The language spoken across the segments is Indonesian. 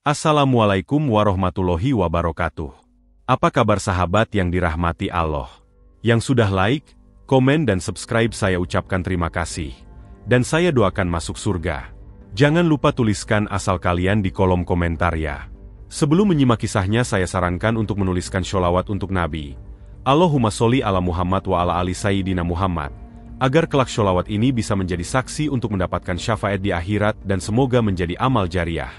Assalamualaikum warahmatullahi wabarakatuh. Apa kabar sahabat yang dirahmati Allah? Yang sudah like, komen dan subscribe saya ucapkan terima kasih. Dan saya doakan masuk surga. Jangan lupa tuliskan asal kalian di kolom komentar ya. Sebelum menyimak kisahnya saya sarankan untuk menuliskan sholawat untuk Nabi. Allahumma sholli ala Muhammad wa ala ali Sayyidina Muhammad. Agar kelak sholawat ini bisa menjadi saksi untuk mendapatkan syafaat di akhirat dan semoga menjadi amal jariah.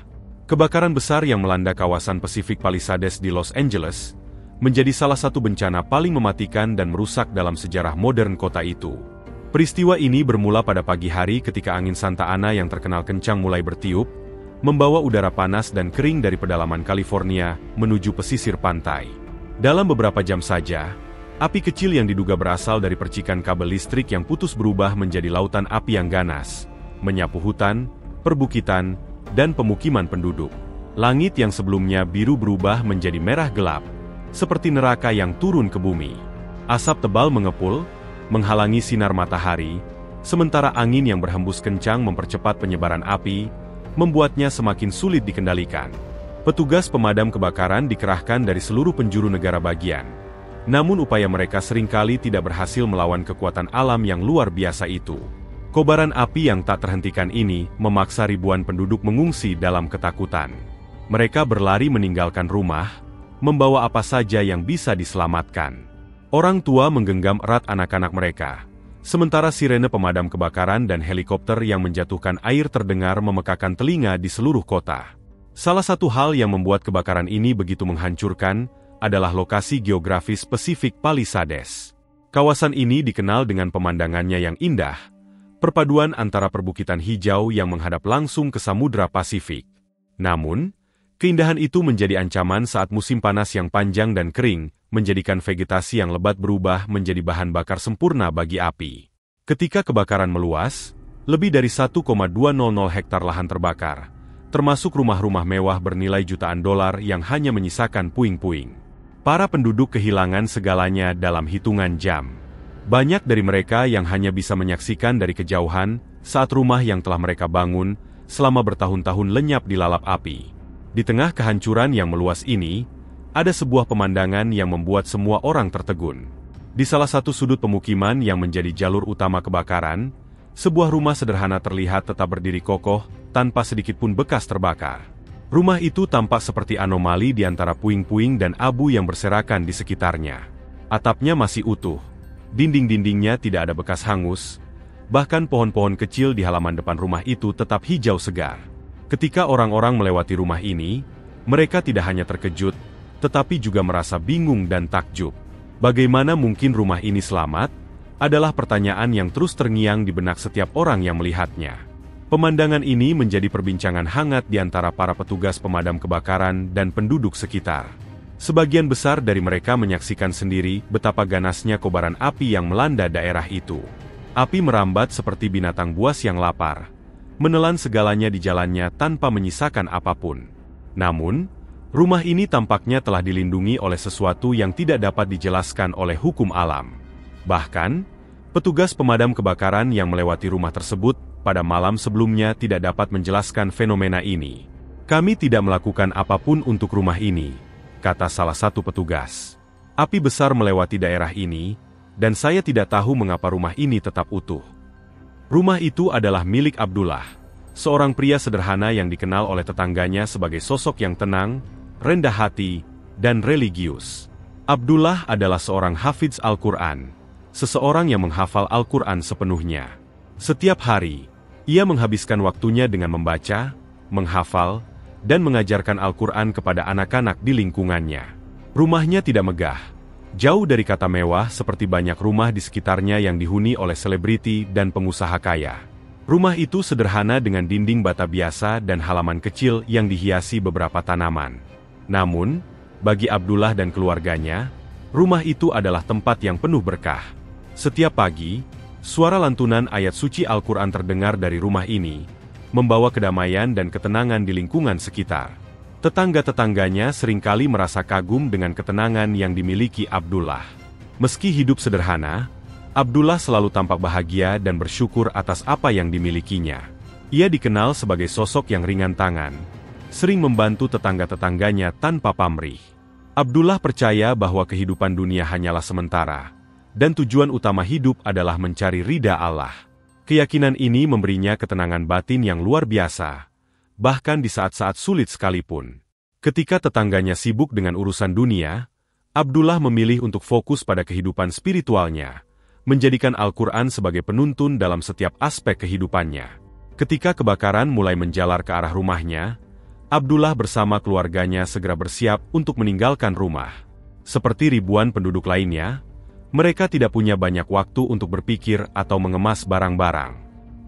Kebakaran besar yang melanda kawasan Pacific Palisades di Los Angeles menjadi salah satu bencana paling mematikan dan merusak dalam sejarah modern kota itu. Peristiwa ini bermula pada pagi hari ketika angin Santa Ana yang terkenal kencang mulai bertiup, membawa udara panas dan kering dari pedalaman California menuju pesisir pantai. Dalam beberapa jam saja, api kecil yang diduga berasal dari percikan kabel listrik yang putus berubah menjadi lautan api yang ganas, menyapu hutan, perbukitan, dan pemukiman penduduk. Langit yang sebelumnya biru berubah menjadi merah gelap, seperti neraka yang turun ke bumi. Asap tebal mengepul, menghalangi sinar matahari, sementara angin yang berhembus kencang mempercepat penyebaran api, membuatnya semakin sulit dikendalikan. Petugas pemadam kebakaran dikerahkan dari seluruh penjuru negara bagian. Namun upaya mereka seringkali tidak berhasil melawan kekuatan alam yang luar biasa itu. Kobaran api yang tak terhentikan ini memaksa ribuan penduduk mengungsi dalam ketakutan. Mereka berlari meninggalkan rumah, membawa apa saja yang bisa diselamatkan. Orang tua menggenggam erat anak-anak mereka, sementara sirene pemadam kebakaran dan helikopter yang menjatuhkan air terdengar memekakan telinga di seluruh kota. Salah satu hal yang membuat kebakaran ini begitu menghancurkan adalah lokasi geografis Pacific Palisades. Kawasan ini dikenal dengan pemandangannya yang indah, perpaduan antara perbukitan hijau yang menghadap langsung ke Samudra Pasifik. Namun, keindahan itu menjadi ancaman saat musim panas yang panjang dan kering, menjadikan vegetasi yang lebat berubah menjadi bahan bakar sempurna bagi api. Ketika kebakaran meluas, lebih dari 1,200 hektar lahan terbakar, termasuk rumah-rumah mewah bernilai jutaan dolar yang hanya menyisakan puing-puing. Para penduduk kehilangan segalanya dalam hitungan jam. Banyak dari mereka yang hanya bisa menyaksikan dari kejauhan saat rumah yang telah mereka bangun selama bertahun-tahun lenyap dilalap api. Di tengah kehancuran yang meluas ini, ada sebuah pemandangan yang membuat semua orang tertegun. Di salah satu sudut pemukiman yang menjadi jalur utama kebakaran, sebuah rumah sederhana terlihat tetap berdiri kokoh tanpa sedikit pun bekas terbakar. Rumah itu tampak seperti anomali di antara puing-puing dan abu yang berserakan di sekitarnya. Atapnya masih utuh. Dinding-dindingnya tidak ada bekas hangus, bahkan pohon-pohon kecil di halaman depan rumah itu tetap hijau segar. Ketika orang-orang melewati rumah ini, mereka tidak hanya terkejut, tetapi juga merasa bingung dan takjub. Bagaimana mungkin rumah ini selamat? Adalah pertanyaan yang terus terngiang di benak setiap orang yang melihatnya. Pemandangan ini menjadi perbincangan hangat di antara para petugas pemadam kebakaran dan penduduk sekitar. Sebagian besar dari mereka menyaksikan sendiri betapa ganasnya kobaran api yang melanda daerah itu. Api merambat seperti binatang buas yang lapar, menelan segalanya di jalannya tanpa menyisakan apapun. Namun, rumah ini tampaknya telah dilindungi oleh sesuatu yang tidak dapat dijelaskan oleh hukum alam. Bahkan, petugas pemadam kebakaran yang melewati rumah tersebut pada malam sebelumnya tidak dapat menjelaskan fenomena ini. Kami tidak melakukan apapun untuk rumah ini, kata salah satu petugas. Api besar melewati daerah ini, dan saya tidak tahu mengapa rumah ini tetap utuh. Rumah itu adalah milik Abdullah, seorang pria sederhana yang dikenal oleh tetangganya sebagai sosok yang tenang, rendah hati, dan religius. Abdullah adalah seorang hafidz Al-Quran, seseorang yang menghafal Al-Quran sepenuhnya. Setiap hari, ia menghabiskan waktunya dengan membaca, menghafal, dan mengajarkan Al-Quran kepada anak-anak di lingkungannya. Rumahnya tidak megah, jauh dari kata mewah seperti banyak rumah di sekitarnya yang dihuni oleh selebriti dan pengusaha kaya. Rumah itu sederhana dengan dinding bata biasa dan halaman kecil yang dihiasi beberapa tanaman. Namun, bagi Abdullah dan keluarganya, rumah itu adalah tempat yang penuh berkah. Setiap pagi, suara lantunan ayat suci Al-Quran terdengar dari rumah ini, membawa kedamaian dan ketenangan di lingkungan sekitar. Tetangga-tetangganya seringkali merasa kagum dengan ketenangan yang dimiliki Abdullah. Meski hidup sederhana, Abdullah selalu tampak bahagia dan bersyukur atas apa yang dimilikinya. Ia dikenal sebagai sosok yang ringan tangan, sering membantu tetangga-tetangganya tanpa pamrih. Abdullah percaya bahwa kehidupan dunia hanyalah sementara, dan tujuan utama hidup adalah mencari ridha Allah. Keyakinan ini memberinya ketenangan batin yang luar biasa, bahkan di saat-saat sulit sekalipun. Ketika tetangganya sibuk dengan urusan dunia, Abdullah memilih untuk fokus pada kehidupan spiritualnya, menjadikan Al-Quran sebagai penuntun dalam setiap aspek kehidupannya. Ketika kebakaran mulai menjalar ke arah rumahnya, Abdullah bersama keluarganya segera bersiap untuk meninggalkan rumah. Seperti ribuan penduduk lainnya, mereka tidak punya banyak waktu untuk berpikir atau mengemas barang-barang.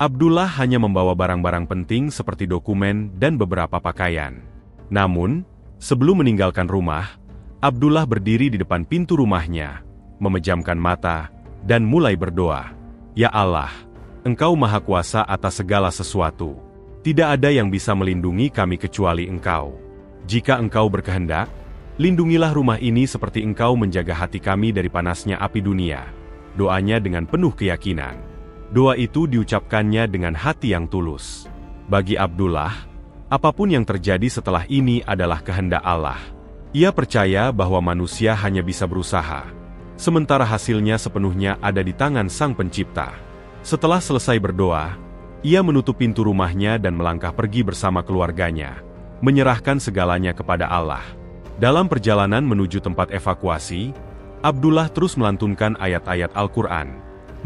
Abdullah hanya membawa barang-barang penting seperti dokumen dan beberapa pakaian. Namun, sebelum meninggalkan rumah, Abdullah berdiri di depan pintu rumahnya, memejamkan mata, dan mulai berdoa. Ya Allah, Engkau Maha Kuasa atas segala sesuatu. Tidak ada yang bisa melindungi kami kecuali Engkau. Jika Engkau berkehendak, lindungilah rumah ini seperti Engkau menjaga hati kami dari panasnya api dunia. Doanya dengan penuh keyakinan. Doa itu diucapkannya dengan hati yang tulus. Bagi Abdullah, apapun yang terjadi setelah ini adalah kehendak Allah. Ia percaya bahwa manusia hanya bisa berusaha, sementara hasilnya sepenuhnya ada di tangan Sang Pencipta. Setelah selesai berdoa, ia menutup pintu rumahnya dan melangkah pergi bersama keluarganya, menyerahkan segalanya kepada Allah. Dalam perjalanan menuju tempat evakuasi, Abdullah terus melantunkan ayat-ayat Al-Quran,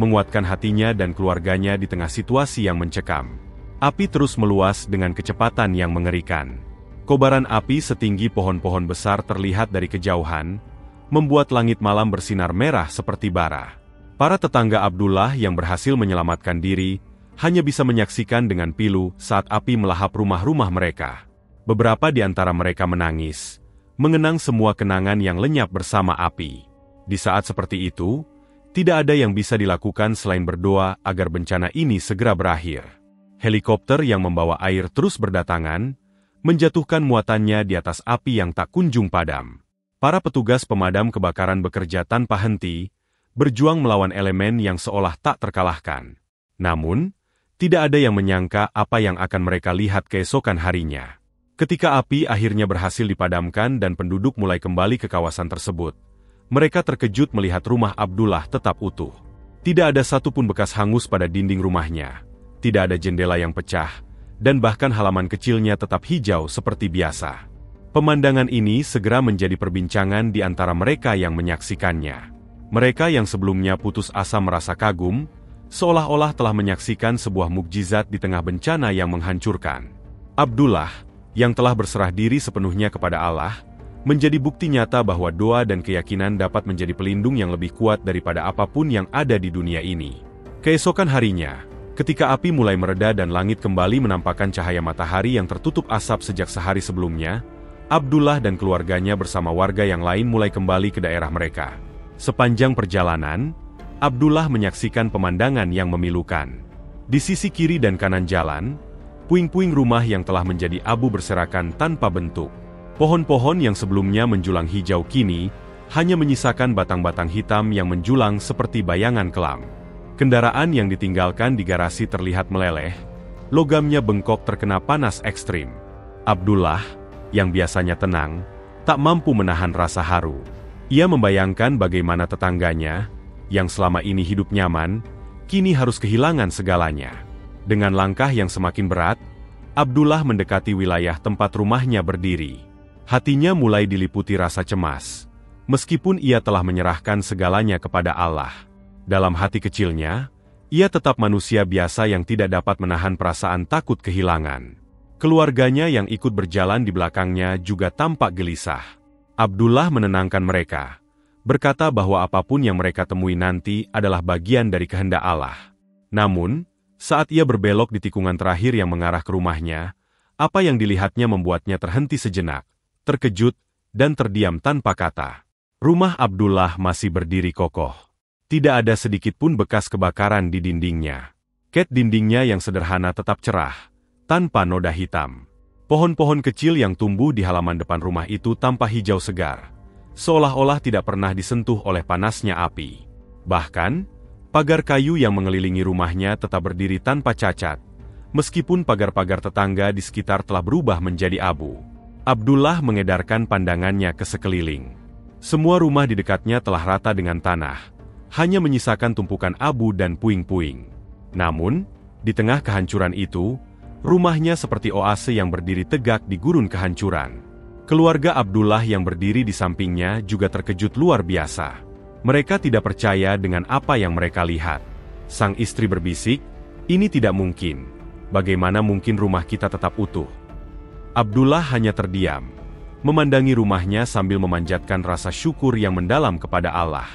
menguatkan hatinya dan keluarganya di tengah situasi yang mencekam. Api terus meluas dengan kecepatan yang mengerikan. Kobaran api setinggi pohon-pohon besar terlihat dari kejauhan, membuat langit malam bersinar merah seperti bara. Para tetangga Abdullah yang berhasil menyelamatkan diri, hanya bisa menyaksikan dengan pilu saat api melahap rumah-rumah mereka. Beberapa di antara mereka menangis, mengenang semua kenangan yang lenyap bersama api. Di saat seperti itu, tidak ada yang bisa dilakukan selain berdoa agar bencana ini segera berakhir. Helikopter yang membawa air terus berdatangan, menjatuhkan muatannya di atas api yang tak kunjung padam. Para petugas pemadam kebakaran bekerja tanpa henti, berjuang melawan elemen yang seolah tak terkalahkan. Namun, tidak ada yang menyangka apa yang akan mereka lihat keesokan harinya. Ketika api akhirnya berhasil dipadamkan dan penduduk mulai kembali ke kawasan tersebut, mereka terkejut melihat rumah Abdullah tetap utuh. Tidak ada satupun bekas hangus pada dinding rumahnya, tidak ada jendela yang pecah, dan bahkan halaman kecilnya tetap hijau seperti biasa. Pemandangan ini segera menjadi perbincangan di antara mereka yang menyaksikannya. Mereka yang sebelumnya putus asa merasa kagum, seolah-olah telah menyaksikan sebuah mukjizat di tengah bencana yang menghancurkan. Abdullah, yang telah berserah diri sepenuhnya kepada Allah, menjadi bukti nyata bahwa doa dan keyakinan dapat menjadi pelindung yang lebih kuat daripada apapun yang ada di dunia ini. Keesokan harinya, ketika api mulai mereda dan langit kembali menampakkan cahaya matahari yang tertutup asap sejak sehari sebelumnya, Abdullah dan keluarganya bersama warga yang lain mulai kembali ke daerah mereka. Sepanjang perjalanan, Abdullah menyaksikan pemandangan yang memilukan. Di sisi kiri dan kanan jalan, puing-puing rumah yang telah menjadi abu berserakan tanpa bentuk. Pohon-pohon yang sebelumnya menjulang hijau kini, hanya menyisakan batang-batang hitam yang menjulang seperti bayangan kelam. Kendaraan yang ditinggalkan di garasi terlihat meleleh, logamnya bengkok terkena panas ekstrim. Abdullah, yang biasanya tenang, tak mampu menahan rasa haru. Ia membayangkan bagaimana tetangganya, yang selama ini hidup nyaman, kini harus kehilangan segalanya. Dengan langkah yang semakin berat, Abdullah mendekati wilayah tempat rumahnya berdiri. Hatinya mulai diliputi rasa cemas, meskipun ia telah menyerahkan segalanya kepada Allah. Dalam hati kecilnya, ia tetap manusia biasa yang tidak dapat menahan perasaan takut kehilangan. Keluarganya yang ikut berjalan di belakangnya juga tampak gelisah. Abdullah menenangkan mereka, berkata bahwa apapun yang mereka temui nanti adalah bagian dari kehendak Allah. Namun, saat ia berbelok di tikungan terakhir yang mengarah ke rumahnya, apa yang dilihatnya membuatnya terhenti sejenak, terkejut, dan terdiam tanpa kata. Rumah Abdullah masih berdiri kokoh. Tidak ada sedikit pun bekas kebakaran di dindingnya. Cat dindingnya yang sederhana tetap cerah, tanpa noda hitam. Pohon-pohon kecil yang tumbuh di halaman depan rumah itu tampak hijau segar, seolah-olah tidak pernah disentuh oleh panasnya api. Bahkan, pagar kayu yang mengelilingi rumahnya tetap berdiri tanpa cacat, Meskipun pagar-pagar tetangga di sekitar telah berubah menjadi abu, Abdullah mengedarkan pandangannya ke sekeliling. Semua rumah di dekatnya telah rata dengan tanah, hanya menyisakan tumpukan abu dan puing-puing. Namun, di tengah kehancuran itu, rumahnya seperti oase yang berdiri tegak di gurun kehancuran. Keluarga Abdullah yang berdiri di sampingnya juga terkejut luar biasa. Mereka tidak percaya dengan apa yang mereka lihat. Sang istri berbisik, "Ini tidak mungkin. Bagaimana mungkin rumah kita tetap utuh?" Abdullah hanya terdiam, memandangi rumahnya sambil memanjatkan rasa syukur yang mendalam kepada Allah.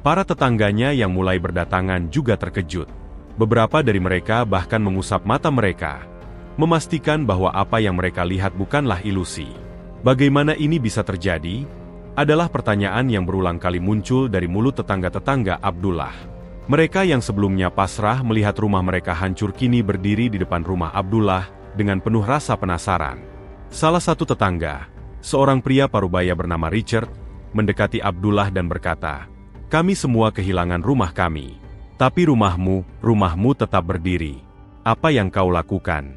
Para tetangganya yang mulai berdatangan juga terkejut. Beberapa dari mereka bahkan mengusap mata mereka, memastikan bahwa apa yang mereka lihat bukanlah ilusi. Bagaimana ini bisa terjadi? Adalah pertanyaan yang berulang kali muncul dari mulut tetangga-tetangga Abdullah. Mereka yang sebelumnya pasrah melihat rumah mereka hancur kini berdiri di depan rumah Abdullah dengan penuh rasa penasaran. Salah satu tetangga, seorang pria parubaya bernama Richard, mendekati Abdullah dan berkata, "Kami semua kehilangan rumah kami. Tapi rumahmu tetap berdiri. Apa yang kau lakukan?"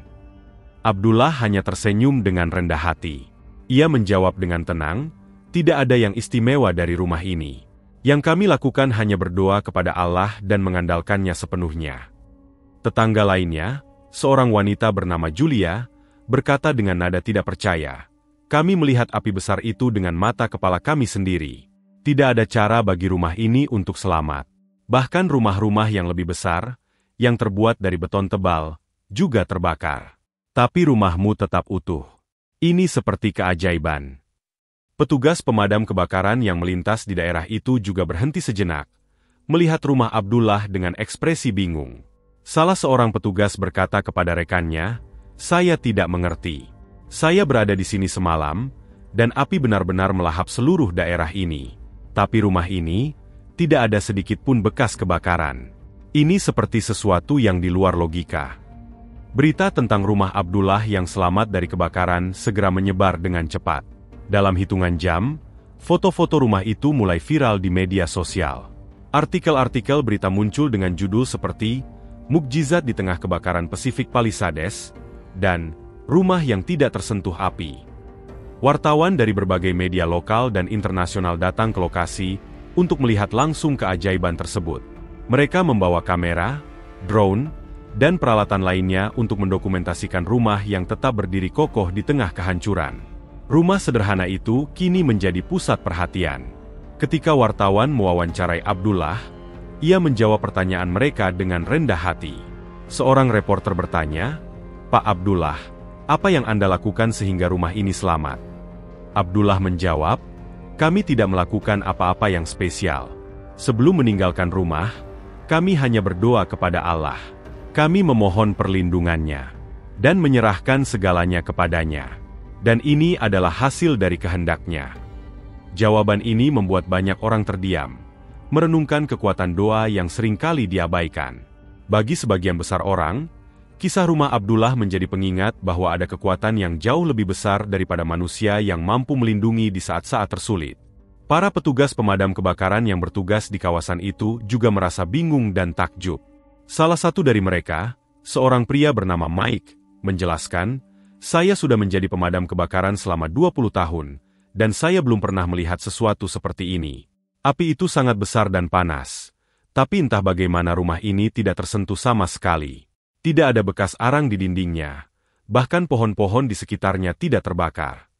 Abdullah hanya tersenyum dengan rendah hati. Ia menjawab dengan tenang, "Tidak ada yang istimewa dari rumah ini. Yang kami lakukan hanya berdoa kepada Allah dan mengandalkannya sepenuhnya." Tetangga lainnya, seorang wanita bernama Julia, berkata dengan nada tidak percaya, "Kami melihat api besar itu dengan mata kepala kami sendiri. Tidak ada cara bagi rumah ini untuk selamat. Bahkan rumah-rumah yang lebih besar, yang terbuat dari beton tebal, juga terbakar. Tapi rumahmu tetap utuh. Ini seperti keajaiban." Petugas pemadam kebakaran yang melintas di daerah itu juga berhenti sejenak, melihat rumah Abdullah dengan ekspresi bingung. Salah seorang petugas berkata kepada rekannya, "Saya tidak mengerti. Saya berada di sini semalam, dan api benar-benar melahap seluruh daerah ini. Tapi rumah ini, tidak ada sedikit pun bekas kebakaran. Ini seperti sesuatu yang di luar logika." Berita tentang rumah Abdullah yang selamat dari kebakaran segera menyebar dengan cepat. Dalam hitungan jam, foto-foto rumah itu mulai viral di media sosial. Artikel-artikel berita muncul dengan judul seperti "Mukjizat di tengah kebakaran Pacific Palisades" dan "Rumah yang tidak tersentuh api." Wartawan dari berbagai media lokal dan internasional datang ke lokasi untuk melihat langsung keajaiban tersebut. Mereka membawa kamera, drone, dan peralatan lainnya untuk mendokumentasikan rumah yang tetap berdiri kokoh di tengah kehancuran. Rumah sederhana itu kini menjadi pusat perhatian. Ketika wartawan mewawancarai Abdullah, ia menjawab pertanyaan mereka dengan rendah hati. Seorang reporter bertanya, "Pak Abdullah, apa yang Anda lakukan sehingga rumah ini selamat?" Abdullah menjawab, "Kami tidak melakukan apa-apa yang spesial. Sebelum meninggalkan rumah, kami hanya berdoa kepada Allah. Kami memohon perlindungannya dan menyerahkan segalanya kepadanya. Dan ini adalah hasil dari kehendaknya." Jawaban ini membuat banyak orang terdiam, merenungkan kekuatan doa yang seringkali diabaikan. Bagi sebagian besar orang, kisah rumah Abdullah menjadi pengingat bahwa ada kekuatan yang jauh lebih besar daripada manusia yang mampu melindungi di saat-saat tersulit. Para petugas pemadam kebakaran yang bertugas di kawasan itu juga merasa bingung dan takjub. Salah satu dari mereka, seorang pria bernama Mike, menjelaskan, "Saya sudah menjadi pemadam kebakaran selama 20 tahun, dan saya belum pernah melihat sesuatu seperti ini. Api itu sangat besar dan panas, tapi entah bagaimana rumah ini tidak tersentuh sama sekali. Tidak ada bekas arang di dindingnya, bahkan pohon-pohon di sekitarnya tidak terbakar."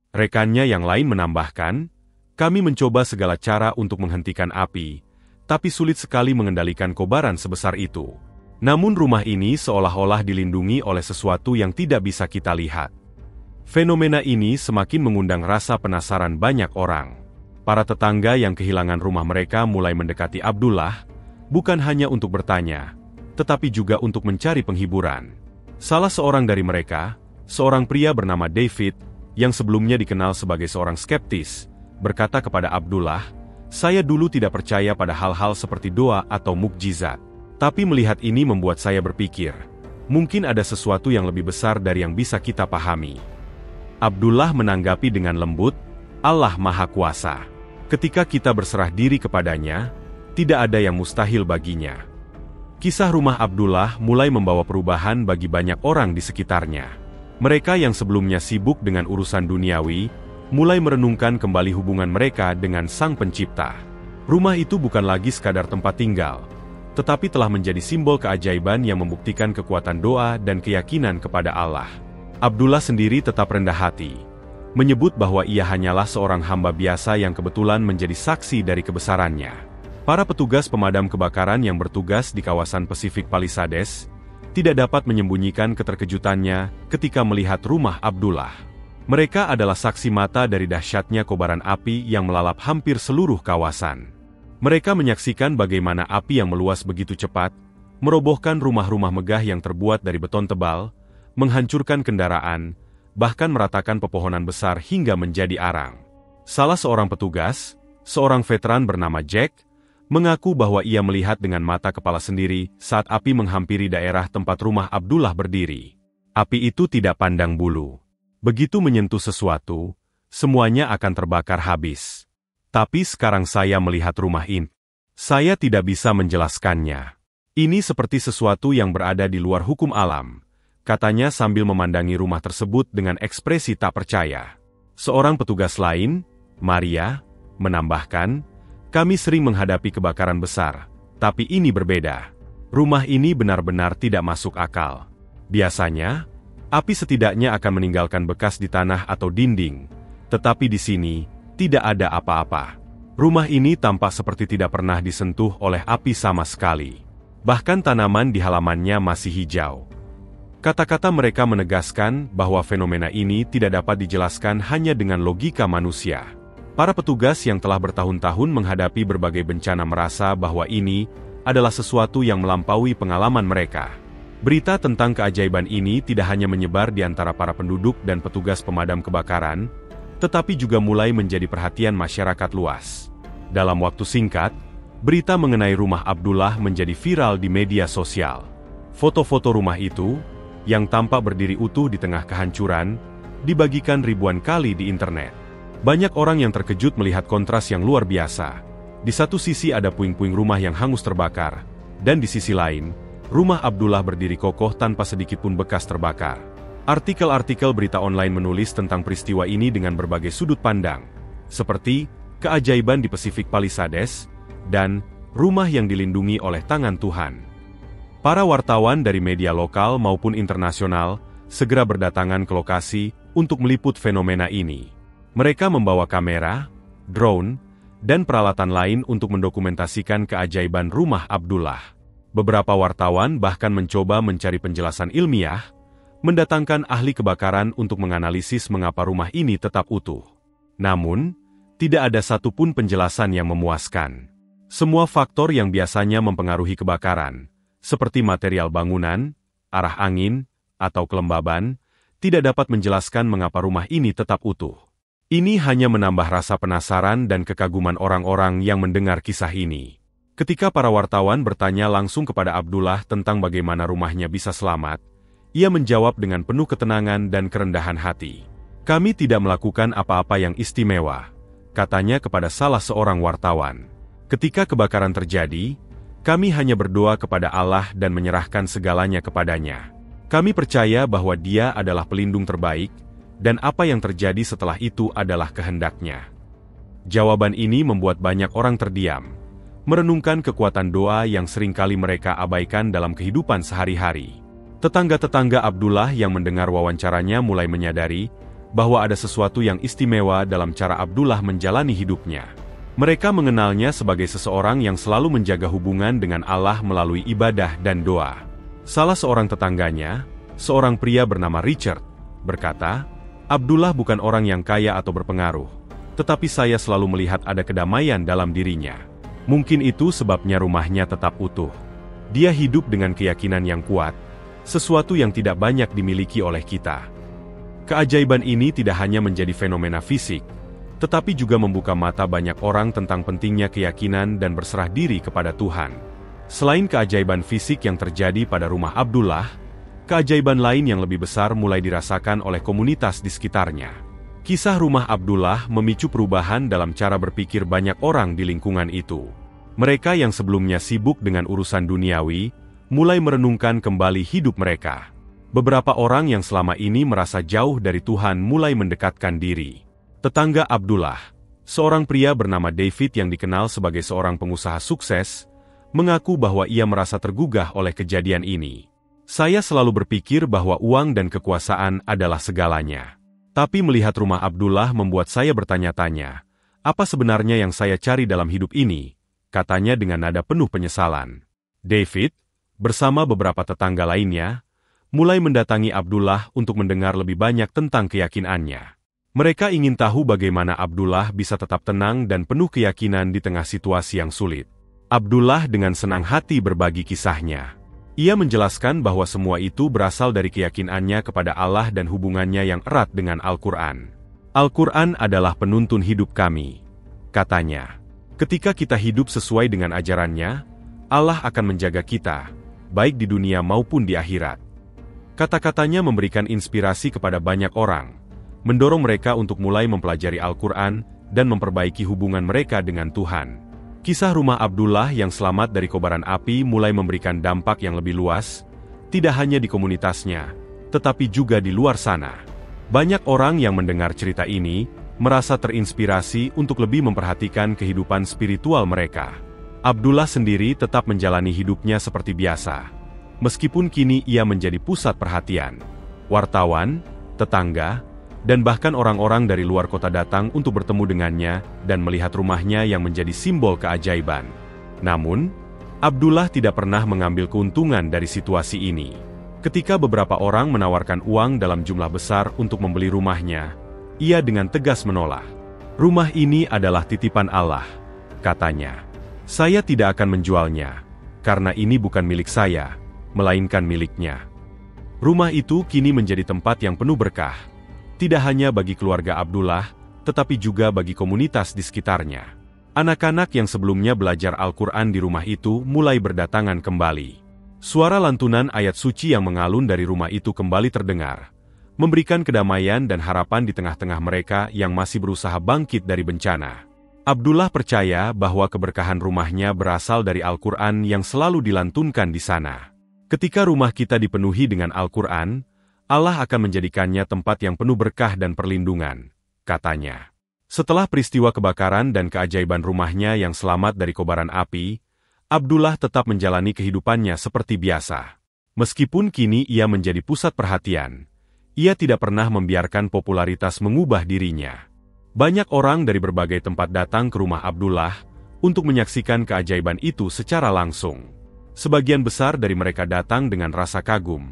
Rekannya yang lain menambahkan, "Kami mencoba segala cara untuk menghentikan api, tapi sulit sekali mengendalikan kobaran sebesar itu. Namun rumah ini seolah-olah dilindungi oleh sesuatu yang tidak bisa kita lihat." Fenomena ini semakin mengundang rasa penasaran banyak orang. Para tetangga yang kehilangan rumah mereka mulai mendekati Abdullah, bukan hanya untuk bertanya, tetapi juga untuk mencari penghiburan. Salah seorang dari mereka, seorang pria bernama David, yang sebelumnya dikenal sebagai seorang skeptis, berkata kepada Abdullah, "Saya dulu tidak percaya pada hal-hal seperti doa atau mukjizat. Tapi melihat ini membuat saya berpikir, mungkin ada sesuatu yang lebih besar dari yang bisa kita pahami." Abdullah menanggapi dengan lembut, "Allah Maha Kuasa. Ketika kita berserah diri kepadanya, tidak ada yang mustahil baginya." Kisah rumah Abdullah mulai membawa perubahan bagi banyak orang di sekitarnya. Mereka yang sebelumnya sibuk dengan urusan duniawi, mulai merenungkan kembali hubungan mereka dengan Sang Pencipta. Rumah itu bukan lagi sekadar tempat tinggal, tetapi telah menjadi simbol keajaiban yang membuktikan kekuatan doa dan keyakinan kepada Allah. Abdullah sendiri tetap rendah hati, menyebut bahwa ia hanyalah seorang hamba biasa yang kebetulan menjadi saksi dari kebesarannya. Para petugas pemadam kebakaran yang bertugas di kawasan Pacific Palisades tidak dapat menyembunyikan keterkejutannya ketika melihat rumah Abdullah. Mereka adalah saksi mata dari dahsyatnya kobaran api yang melalap hampir seluruh kawasan. Mereka menyaksikan bagaimana api yang meluas begitu cepat, merobohkan rumah-rumah megah yang terbuat dari beton tebal, menghancurkan kendaraan, bahkan meratakan pepohonan besar hingga menjadi arang. Salah seorang petugas, seorang veteran bernama Jack, mengaku bahwa ia melihat dengan mata kepala sendiri saat api menghampiri daerah tempat rumah Abdullah berdiri. Api itu tidak pandang bulu. Begitu menyentuh sesuatu, semuanya akan terbakar habis. Tapi sekarang saya melihat rumah ini. Saya tidak bisa menjelaskannya. Ini seperti sesuatu yang berada di luar hukum alam, katanya sambil memandangi rumah tersebut dengan ekspresi tak percaya. Seorang petugas lain, Maria, menambahkan, "Kami sering menghadapi kebakaran besar, tapi ini berbeda. Rumah ini benar-benar tidak masuk akal. Biasanya, api setidaknya akan meninggalkan bekas di tanah atau dinding, tetapi di sini, tidak ada apa-apa. Rumah ini tampak seperti tidak pernah disentuh oleh api sama sekali. Bahkan tanaman di halamannya masih hijau." Kata-kata mereka menegaskan bahwa fenomena ini tidak dapat dijelaskan hanya dengan logika manusia. Para petugas yang telah bertahun-tahun menghadapi berbagai bencana merasa bahwa ini adalah sesuatu yang melampaui pengalaman mereka. Berita tentang keajaiban ini tidak hanya menyebar di antara para penduduk dan petugas pemadam kebakaran, tetapi juga mulai menjadi perhatian masyarakat luas. Dalam waktu singkat, berita mengenai rumah Abdullah menjadi viral di media sosial. Foto-foto rumah itu, yang tampak berdiri utuh di tengah kehancuran, dibagikan ribuan kali di internet. Banyak orang yang terkejut melihat kontras yang luar biasa. Di satu sisi ada puing-puing rumah yang hangus terbakar, dan di sisi lain, rumah Abdullah berdiri kokoh tanpa sedikit pun bekas terbakar. Artikel-artikel berita online menulis tentang peristiwa ini dengan berbagai sudut pandang, seperti keajaiban di Pacific Palisades, dan rumah yang dilindungi oleh tangan Tuhan. Para wartawan dari media lokal maupun internasional segera berdatangan ke lokasi untuk meliput fenomena ini. Mereka membawa kamera, drone, dan peralatan lain untuk mendokumentasikan keajaiban rumah Abdullah. Beberapa wartawan bahkan mencoba mencari penjelasan ilmiah, mendatangkan ahli kebakaran untuk menganalisis mengapa rumah ini tetap utuh. Namun, tidak ada satupun penjelasan yang memuaskan. Semua faktor yang biasanya mempengaruhi kebakaran, seperti material bangunan, arah angin, atau kelembaban, tidak dapat menjelaskan mengapa rumah ini tetap utuh. Ini hanya menambah rasa penasaran dan kekaguman orang-orang yang mendengar kisah ini. Ketika para wartawan bertanya langsung kepada Abdullah tentang bagaimana rumahnya bisa selamat, ia menjawab dengan penuh ketenangan dan kerendahan hati. "Kami tidak melakukan apa-apa yang istimewa," katanya kepada salah seorang wartawan. "Ketika kebakaran terjadi, kami hanya berdoa kepada Allah dan menyerahkan segalanya kepadanya. Kami percaya bahwa Dia adalah pelindung terbaik, dan apa yang terjadi setelah itu adalah kehendak-Nya." Jawaban ini membuat banyak orang terdiam, merenungkan kekuatan doa yang seringkali mereka abaikan dalam kehidupan sehari-hari. Tetangga-tetangga Abdullah yang mendengar wawancaranya mulai menyadari bahwa ada sesuatu yang istimewa dalam cara Abdullah menjalani hidupnya. Mereka mengenalnya sebagai seseorang yang selalu menjaga hubungan dengan Allah melalui ibadah dan doa. Salah seorang tetangganya, seorang pria bernama Richard, berkata, "Abdullah bukan orang yang kaya atau berpengaruh, tetapi saya selalu melihat ada kedamaian dalam dirinya. Mungkin itu sebabnya rumahnya tetap utuh. Dia hidup dengan keyakinan yang kuat, sesuatu yang tidak banyak dimiliki oleh kita." Keajaiban ini tidak hanya menjadi fenomena fisik, tetapi juga membuka mata banyak orang tentang pentingnya keyakinan dan berserah diri kepada Tuhan. Selain keajaiban fisik yang terjadi pada rumah Abdullah, keajaiban lain yang lebih besar mulai dirasakan oleh komunitas di sekitarnya. Kisah rumah Abdullah memicu perubahan dalam cara berpikir banyak orang di lingkungan itu. Mereka yang sebelumnya sibuk dengan urusan duniawi, mulai merenungkan kembali hidup mereka. Beberapa orang yang selama ini merasa jauh dari Tuhan mulai mendekatkan diri. Tetangga Abdullah, seorang pria bernama David yang dikenal sebagai seorang pengusaha sukses, mengaku bahwa ia merasa tergugah oleh kejadian ini. Saya selalu berpikir bahwa uang dan kekuasaan adalah segalanya. Tapi melihat rumah Abdullah membuat saya bertanya-tanya, apa sebenarnya yang saya cari dalam hidup ini? Katanya dengan nada penuh penyesalan. David, bersama beberapa tetangga lainnya, mulai mendatangi Abdullah untuk mendengar lebih banyak tentang keyakinannya. Mereka ingin tahu bagaimana Abdullah bisa tetap tenang dan penuh keyakinan di tengah situasi yang sulit. Abdullah dengan senang hati berbagi kisahnya. Ia menjelaskan bahwa semua itu berasal dari keyakinannya kepada Allah dan hubungannya yang erat dengan Al-Quran. Al-Quran adalah penuntun hidup kami, katanya. Ketika kita hidup sesuai dengan ajarannya, Allah akan menjaga kita, baik di dunia maupun di akhirat. Kata-katanya memberikan inspirasi kepada banyak orang, mendorong mereka untuk mulai mempelajari Al-Quran dan memperbaiki hubungan mereka dengan Tuhan. Kisah rumah Abdullah yang selamat dari kobaran api mulai memberikan dampak yang lebih luas, tidak hanya di komunitasnya, tetapi juga di luar sana. Banyak orang yang mendengar cerita ini, merasa terinspirasi untuk lebih memperhatikan kehidupan spiritual mereka. Abdullah sendiri tetap menjalani hidupnya seperti biasa. Meskipun kini ia menjadi pusat perhatian. Wartawan, tetangga, dan bahkan orang-orang dari luar kota datang untuk bertemu dengannya dan melihat rumahnya yang menjadi simbol keajaiban. Namun, Abdullah tidak pernah mengambil keuntungan dari situasi ini. Ketika beberapa orang menawarkan uang dalam jumlah besar untuk membeli rumahnya, ia dengan tegas menolak. Rumah ini adalah titipan Allah, katanya. Saya tidak akan menjualnya, karena ini bukan milik saya, melainkan miliknya. Rumah itu kini menjadi tempat yang penuh berkah. Tidak hanya bagi keluarga Abdullah, tetapi juga bagi komunitas di sekitarnya. Anak-anak yang sebelumnya belajar Al-Quran di rumah itu mulai berdatangan kembali. Suara lantunan ayat suci yang mengalun dari rumah itu kembali terdengar, memberikan kedamaian dan harapan di tengah-tengah mereka yang masih berusaha bangkit dari bencana. Abdullah percaya bahwa keberkahan rumahnya berasal dari Al-Quran yang selalu dilantunkan di sana. Ketika rumah kita dipenuhi dengan Al-Quran, Allah akan menjadikannya tempat yang penuh berkah dan perlindungan, katanya. Setelah peristiwa kebakaran dan keajaiban rumahnya yang selamat dari kobaran api, Abdullah tetap menjalani kehidupannya seperti biasa. Meskipun kini ia menjadi pusat perhatian, ia tidak pernah membiarkan popularitas mengubah dirinya. Banyak orang dari berbagai tempat datang ke rumah Abdullah untuk menyaksikan keajaiban itu secara langsung. Sebagian besar dari mereka datang dengan rasa kagum,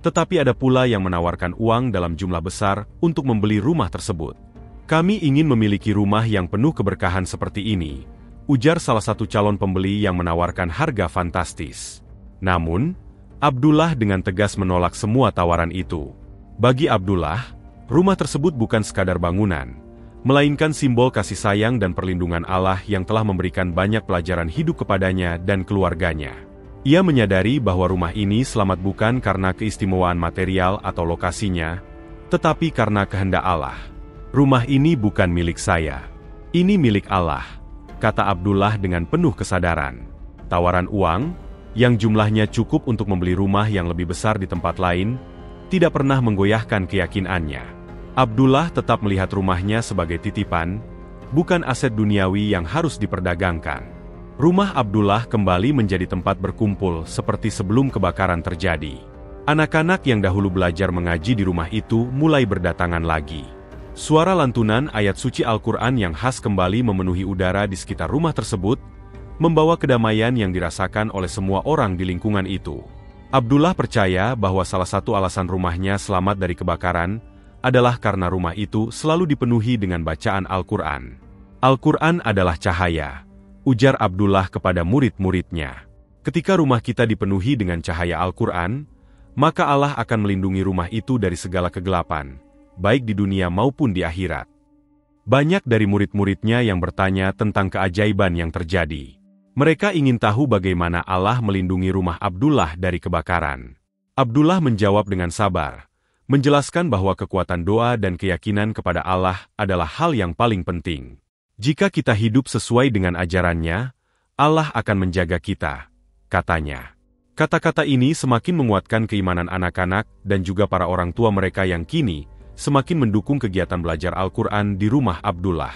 tetapi ada pula yang menawarkan uang dalam jumlah besar untuk membeli rumah tersebut. Kami ingin memiliki rumah yang penuh keberkahan seperti ini, ujar salah satu calon pembeli yang menawarkan harga fantastis. Namun, Abdullah dengan tegas menolak semua tawaran itu. Bagi Abdullah, rumah tersebut bukan sekadar bangunan, melainkan simbol kasih sayang dan perlindungan Allah yang telah memberikan banyak pelajaran hidup kepadanya dan keluarganya. Ia menyadari bahwa rumah ini selamat bukan karena keistimewaan material atau lokasinya, tetapi karena kehendak Allah. Rumah ini bukan milik saya. Ini milik Allah, kata Abdullah dengan penuh kesadaran. Tawaran uang, yang jumlahnya cukup untuk membeli rumah yang lebih besar di tempat lain, tidak pernah menggoyahkan keyakinannya. Abdullah tetap melihat rumahnya sebagai titipan, bukan aset duniawi yang harus diperdagangkan. Rumah Abdullah kembali menjadi tempat berkumpul seperti sebelum kebakaran terjadi. Anak-anak yang dahulu belajar mengaji di rumah itu mulai berdatangan lagi. Suara lantunan ayat suci Al-Quran yang khas kembali memenuhi udara di sekitar rumah tersebut, membawa kedamaian yang dirasakan oleh semua orang di lingkungan itu. Abdullah percaya bahwa salah satu alasan rumahnya selamat dari kebakaran adalah karena rumah itu selalu dipenuhi dengan bacaan Al-Quran. Al-Quran adalah cahaya, ujar Abdullah kepada murid-muridnya. Ketika rumah kita dipenuhi dengan cahaya Al-Quran, maka Allah akan melindungi rumah itu dari segala kegelapan, baik di dunia maupun di akhirat. Banyak dari murid-muridnya yang bertanya tentang keajaiban yang terjadi. Mereka ingin tahu bagaimana Allah melindungi rumah Abdullah dari kebakaran. Abdullah menjawab dengan sabar, menjelaskan bahwa kekuatan doa dan keyakinan kepada Allah adalah hal yang paling penting. Jika kita hidup sesuai dengan ajarannya, Allah akan menjaga kita, katanya. Kata-kata ini semakin menguatkan keimanan anak-anak dan juga para orang tua mereka yang kini semakin mendukung kegiatan belajar Al-Quran di rumah Abdullah.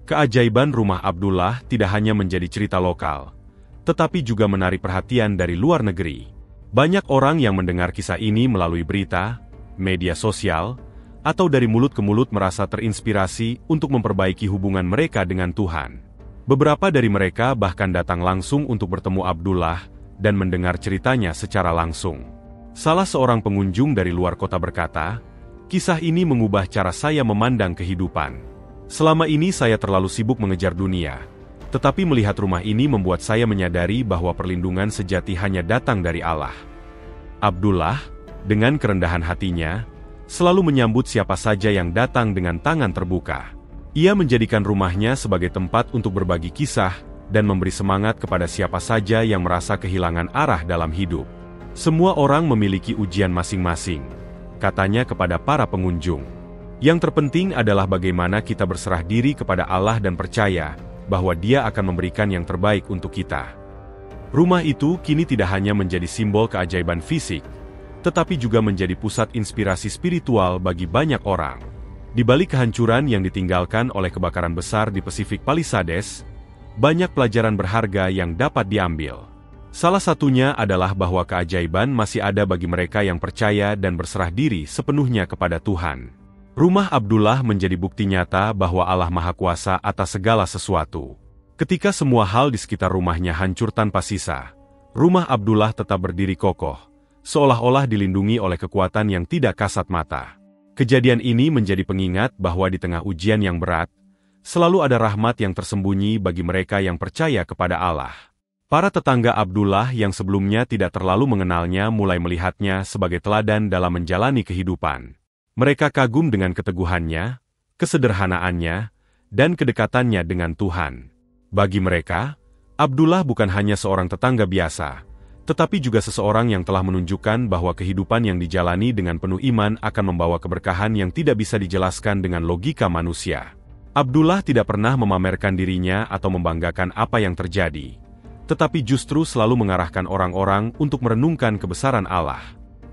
Keajaiban rumah Abdullah tidak hanya menjadi cerita lokal, tetapi juga menarik perhatian dari luar negeri. Banyak orang yang mendengar kisah ini melalui berita, media sosial, atau dari mulut ke mulut merasa terinspirasi untuk memperbaiki hubungan mereka dengan Tuhan. Beberapa dari mereka bahkan datang langsung untuk bertemu Abdullah dan mendengar ceritanya secara langsung. Salah seorang pengunjung dari luar kota berkata, "Kisah ini mengubah cara saya memandang kehidupan. Selama ini saya terlalu sibuk mengejar dunia, tetapi melihat rumah ini membuat saya menyadari bahwa perlindungan sejati hanya datang dari Allah." Abdullah, dengan kerendahan hatinya, selalu menyambut siapa saja yang datang dengan tangan terbuka. Ia menjadikan rumahnya sebagai tempat untuk berbagi kisah dan memberi semangat kepada siapa saja yang merasa kehilangan arah dalam hidup. "Semua orang memiliki ujian masing-masing," katanya kepada para pengunjung. "Yang terpenting adalah bagaimana kita berserah diri kepada Allah dan percaya bahwa Dia akan memberikan yang terbaik untuk kita." Rumah itu kini tidak hanya menjadi simbol keajaiban fisik, tetapi juga menjadi pusat inspirasi spiritual bagi banyak orang. Di balik kehancuran yang ditinggalkan oleh kebakaran besar di Pacific Palisades, banyak pelajaran berharga yang dapat diambil. Salah satunya adalah bahwa keajaiban masih ada bagi mereka yang percaya dan berserah diri sepenuhnya kepada Tuhan. Rumah Abdullah menjadi bukti nyata bahwa Allah Maha Kuasa atas segala sesuatu. Ketika semua hal di sekitar rumahnya hancur tanpa sisa, rumah Abdullah tetap berdiri kokoh, seolah-olah dilindungi oleh kekuatan yang tidak kasat mata. Kejadian ini menjadi pengingat bahwa di tengah ujian yang berat, selalu ada rahmat yang tersembunyi bagi mereka yang percaya kepada Allah. Para tetangga Abdullah yang sebelumnya tidak terlalu mengenalnya mulai melihatnya sebagai teladan dalam menjalani kehidupan. Mereka kagum dengan keteguhannya, kesederhanaannya, dan kedekatannya dengan Tuhan. Bagi mereka, Abdullah bukan hanya seorang tetangga biasa, tetapi juga seseorang yang telah menunjukkan bahwa kehidupan yang dijalani dengan penuh iman akan membawa keberkahan yang tidak bisa dijelaskan dengan logika manusia. Abdullah tidak pernah memamerkan dirinya atau membanggakan apa yang terjadi, tetapi justru selalu mengarahkan orang-orang untuk merenungkan kebesaran Allah.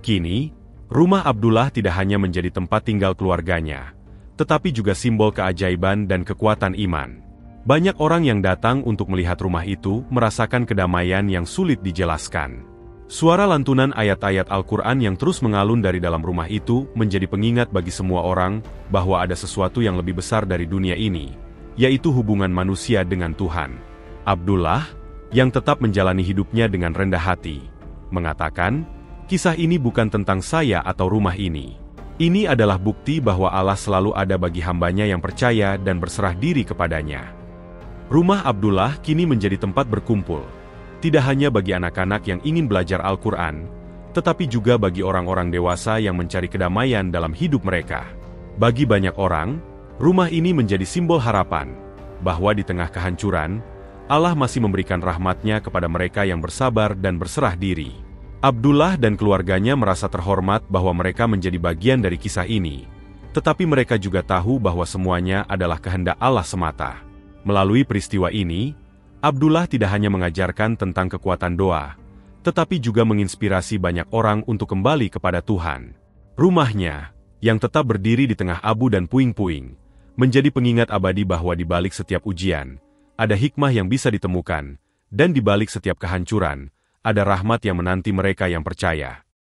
Kini, rumah Abdullah tidak hanya menjadi tempat tinggal keluarganya, tetapi juga simbol keajaiban dan kekuatan iman. Banyak orang yang datang untuk melihat rumah itu merasakan kedamaian yang sulit dijelaskan. Suara lantunan ayat-ayat Al-Quran yang terus mengalun dari dalam rumah itu menjadi pengingat bagi semua orang bahwa ada sesuatu yang lebih besar dari dunia ini, yaitu hubungan manusia dengan Tuhan. Abdullah, yang tetap menjalani hidupnya dengan rendah hati, mengatakan, "Kisah ini bukan tentang saya atau rumah ini. Ini adalah bukti bahwa Allah selalu ada bagi hambanya yang percaya dan berserah diri kepadanya." Rumah Abdullah kini menjadi tempat berkumpul, tidak hanya bagi anak-anak yang ingin belajar Al-Quran, tetapi juga bagi orang-orang dewasa yang mencari kedamaian dalam hidup mereka. Bagi banyak orang, rumah ini menjadi simbol harapan, bahwa di tengah kehancuran, Allah masih memberikan rahmat-Nya kepada mereka yang bersabar dan berserah diri. Abdullah dan keluarganya merasa terhormat bahwa mereka menjadi bagian dari kisah ini, tetapi mereka juga tahu bahwa semuanya adalah kehendak Allah semata. Melalui peristiwa ini, Abdullah tidak hanya mengajarkan tentang kekuatan doa, tetapi juga menginspirasi banyak orang untuk kembali kepada Tuhan. Rumahnya, yang tetap berdiri di tengah abu dan puing-puing, menjadi pengingat abadi bahwa di balik setiap ujian, ada hikmah yang bisa ditemukan, dan di balik setiap kehancuran, ada rahmat yang menanti mereka yang percaya.